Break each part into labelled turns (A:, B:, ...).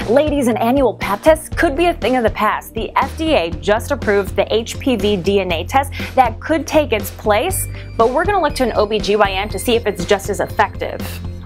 A: Ladies, an annual Pap test could be a thing of the past. The FDA just approved the HPV DNA test that could take its place, but we're going to look to an OBGYN to see if it's just as effective.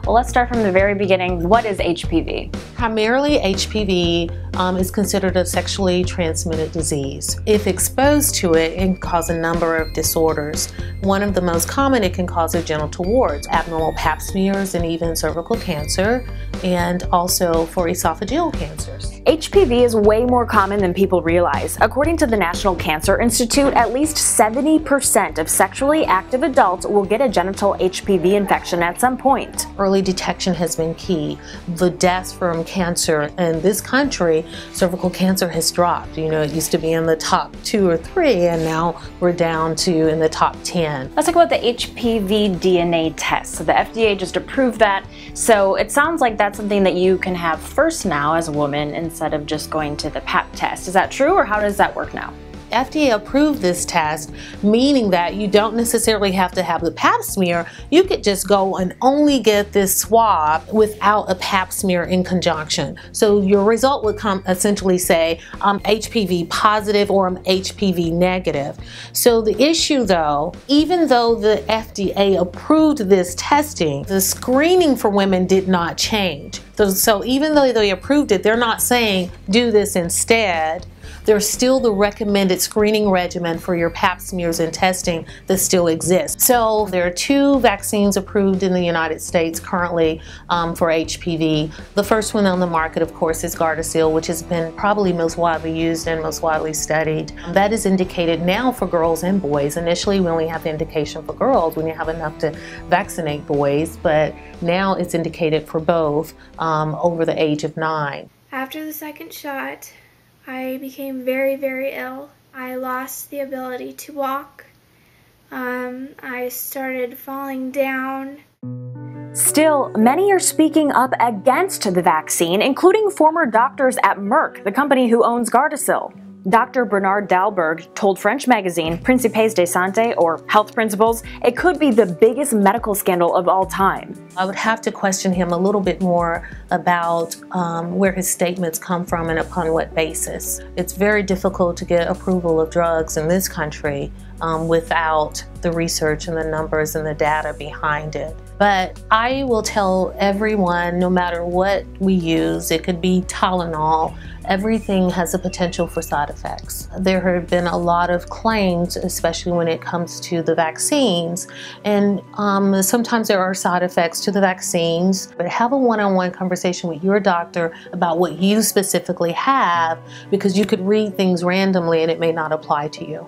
A: Well, let's start from the very beginning. What is HPV?
B: Primarily, HPV is considered a sexually transmitted disease. If exposed to it, it can cause a number of disorders. One of the most common, it can cause genital warts, abnormal pap smears, and even cervical cancer, and also for esophageal cancers.
A: HPV is way more common than people realize. According to the National Cancer Institute, at least 70% of sexually active adults will get a genital HPV infection at some point.
B: Early detection has been key. The deaths from cancer in this country, cervical cancer has dropped. You know, it used to be in the top 2 or 3, and now we're down to in the top 10.
A: Let's talk about the HPV DNA test. So the FDA just approved that. So it sounds like that's something that you can have first now as a woman instead of just going to the Pap test. Is that true, or how does that work now?
B: FDA approved this test, meaning that you don't necessarily have to have the Pap smear. You could just go and only get this swab without a Pap smear in conjunction. So your result would come essentially say, I'm HPV positive or I'm HPV negative. So the issue though, even though the FDA approved this testing, the screening for women did not change. So even though they approved it, they're not saying do this instead. There's still the recommended screening regimen for your Pap smears and testing that still exists. So there are 2 vaccines approved in the United States currently for HPV. The first one on the market, of course, is Gardasil, which has been probably most widely used and most widely studied. That is indicated now for girls and boys. Initially, we only have the indication for girls when you have enough to vaccinate boys, but now it's indicated for both over the age of 9.
C: After the second shot, I became very, very ill. I lost the ability to walk. I started falling down.
A: Still, many are speaking up against the vaccine, including former doctors at Merck, the company who owns Gardasil. Dr. Bernard Dalberg told French magazine Principes de Santé, or Health Principles, it could be the biggest medical scandal of all time.
B: I would have to question him a little bit more about where his statements come from and upon what basis. It's very difficult to get approval of drugs in this country without the research and the numbers and the data behind it. But I will tell everyone, no matter what we use, it could be Tylenol, everything has a potential for side effects. There have been a lot of claims, especially when it comes to the vaccines, and sometimes there are side effects to the vaccines, but have a one-on-one conversation with your doctor about what you specifically have, because you could read things randomly and it may not apply to you.